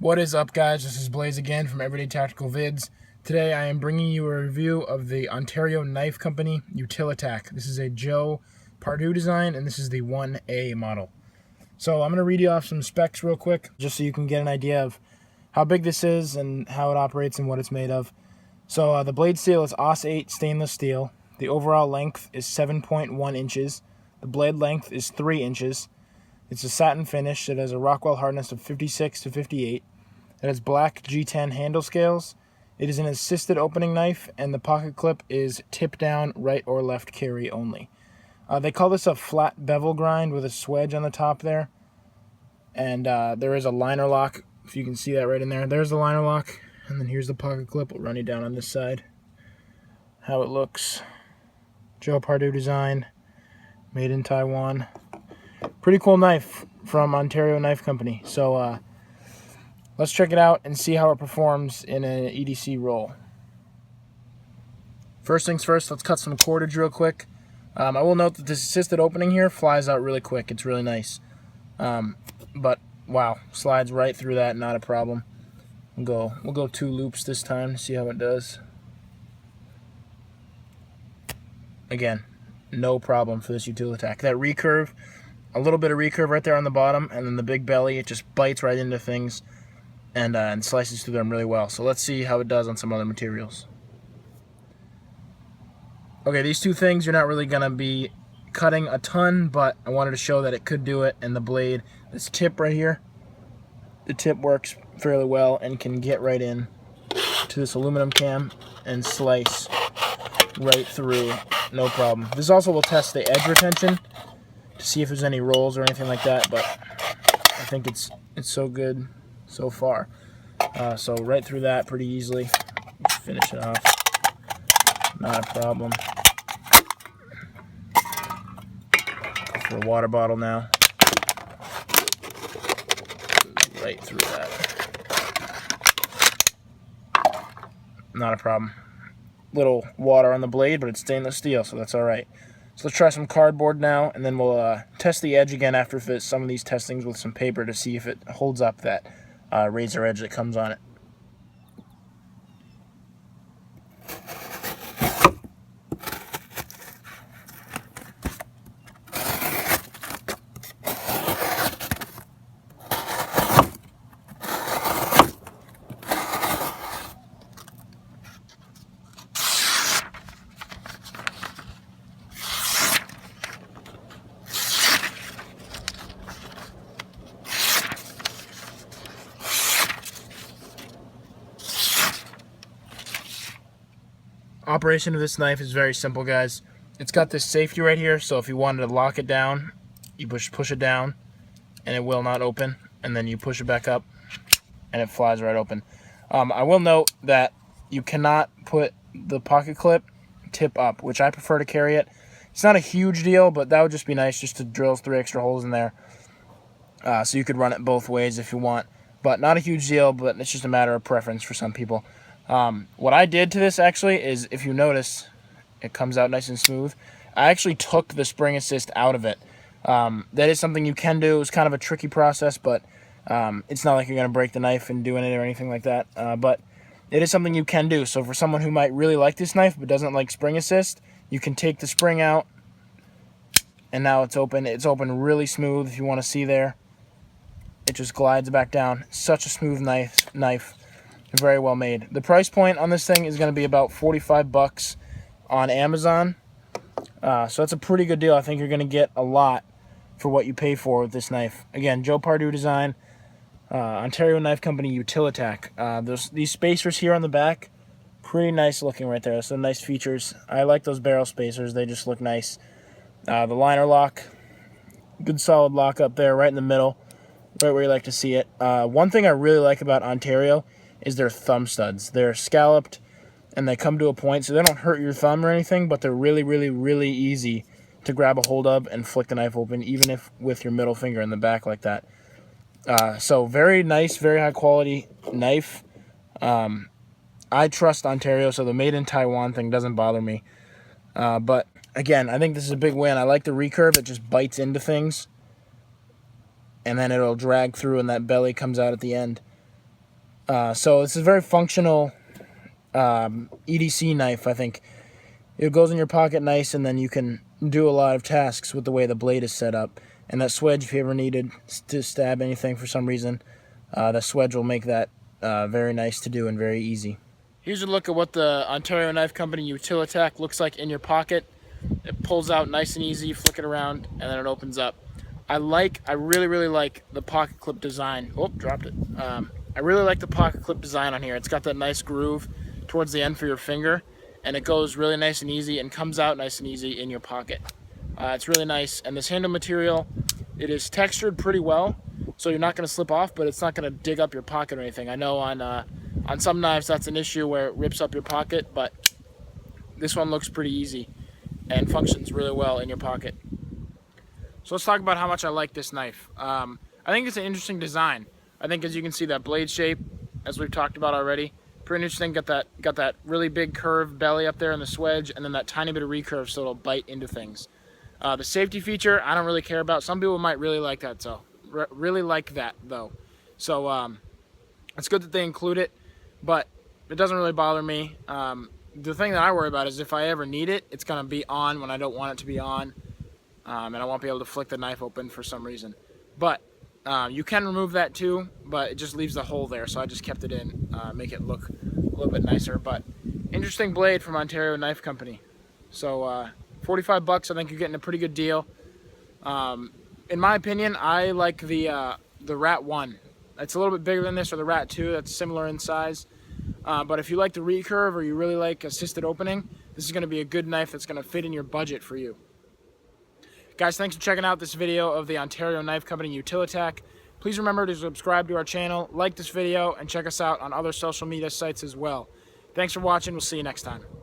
What is up, guys? This is Blaze again from Everyday Tactical Vids. Today I am bringing you a review of the Ontario Knife Company Utilitac. This is a Joe Pardue design, and this is the 1A model. So I'm going to read you off some specs real quick, just so you can get an idea of how big this is and how it operates and what it's made of. So the blade steel is AUS 8 stainless steel. The overall length is 7.1 inches. The blade length is 3 inches. It's a satin finish. It has a Rockwell hardness of 56 to 58. It has black G10 handle scales. It is an assisted opening knife, and the pocket clip is tip down, right or left carry only. They call this a flat bevel grind with a swedge on the top there. And there is a liner lock, if you can see that right in there. There's the liner lock, and then here's the pocket clip. We'll run you down on this side. How it looks. Joe Pardue design, made in Taiwan. Pretty cool knife from Ontario Knife Company. So let's check it out and see how it performs in an EDC roll. First things first, let's cut some cordage real quick. I will note that this assisted opening here flies out really quick. It's really nice. But wow, slides right through that, not a problem. We'll go 2 loops this time to see how it does. Again, no problem for this Utilitac. That recurve, a little bit of recurve right there on the bottom, and then the big belly, it just bites right into things and slices through them really well. So let's see how it does on some other materials. Okay, these two things you're not really going to be cutting a ton, but I wanted to show that it could do it. And the blade, this tip right here, the tip works fairly well and can get right in to this aluminum cam and slice right through, no problem. This also will test the edge retention to see if there's any rolls or anything like that, but I think it's so good so far. So right through that pretty easily. Let's finish it off. Not a problem. Go for a water bottle now. Right through that. Not a problem. Little water on the blade, but it's stainless steel, so that's alright. So let's try some cardboard now, and then we'll test the edge again after some of these testings with some paper to see if it holds up that razor edge that comes on it. Operation of this knife is very simple, guys. It's got this safety right here, so if you wanted to lock it down, you push it down and it will not open, and then you push it back up and it flies right open. I will note that you cannot put the pocket clip tip up, which I prefer to carry it. It's not a huge deal, but that would just be nice just to drill 3 extra holes in there, so you could run it both ways if you want. But not a huge deal, but it's just a matter of preference for some people. What I did to this actually is, if you notice, it comes out nice and smooth. I actually took the spring assist out of it. That is something you can do. It's kind of a tricky process, but it's not like you're going to break the knife in doing it or anything like that. But it is something you can do. So for someone who might really like this knife but doesn't like spring assist, you can take the spring out, and now it's open. It's open really smooth. If you want to see there, it just glides back down. Such a smooth knife. Very well made. The price point on this thing is going to be about $45 on Amazon. So that's a pretty good deal. I think you're going to get a lot for what you pay for with this knife. Again, Joe Pardue design, Ontario Knife Company Utilitac. These spacers here on the back, pretty nice looking right there. Some nice features. I like those barrel spacers. They just look nice. The liner lock, good solid lock up there right in the middle, right where you like to see it. One thing I really like about Ontario is their thumb studs. They're scalloped and they come to a point, so they don't hurt your thumb or anything, but they're really, really, really easy to grab a hold of and flick the knife open, even if with your middle finger in the back like that. So very nice, very high quality knife. I trust Ontario, so the made in Taiwan thing doesn't bother me. But again, I think this is a big win. I like the recurve. It just bites into things, and then it'll drag through, and that belly comes out at the end. So this is a very functional EDC knife, I think. It goes in your pocket nice, and then you can do a lot of tasks with the way the blade is set up. And that swedge, if you ever needed to stab anything for some reason, the swedge will make that very nice to do and very easy. Here's a look at what the Ontario Knife Company Utilitac looks like in your pocket. It pulls out nice and easy, you flick it around, and then it opens up. I really like the pocket clip design. Oh, dropped it. I really like the pocket clip design on here. It's got that nice groove towards the end for your finger, and it goes really nice and easy and comes out nice and easy in your pocket. It's really nice, and this handle material, it is textured pretty well, so you're not going to slip off, but it's not going to dig up your pocket or anything. I know on some knives that's an issue where it rips up your pocket, but this one looks pretty easy and functions really well in your pocket. So let's talk about how much I like this knife. I think it's an interesting design. I think, as you can see, that blade shape, as we've talked about already, pretty interesting. Got that really big curved belly up there in the swedge, and then that tiny bit of recurve so it'll bite into things. The safety feature, I don't really care about. Some people might really like that, though. So it's good that they include it, but it doesn't really bother me. The thing that I worry about is if I ever need it, it's going to be on when I don't want it to be on, and I won't be able to flick the knife open for some reason. But you can remove that too, but it just leaves the hole there, so I just kept it in, make it look a little bit nicer. But interesting blade from Ontario Knife Company. So $45, I think you're getting a pretty good deal. In my opinion, I like the Rat 1. It's a little bit bigger than this, or the Rat 2. That's similar in size. But if you like the recurve or you really like assisted opening, this is going to be a good knife that's going to fit in your budget for you. Guys, thanks for checking out this video of the Ontario Knife Company Utilitac. Please remember to subscribe to our channel, like this video, and check us out on other social media sites as well. Thanks for watching. We'll see you next time.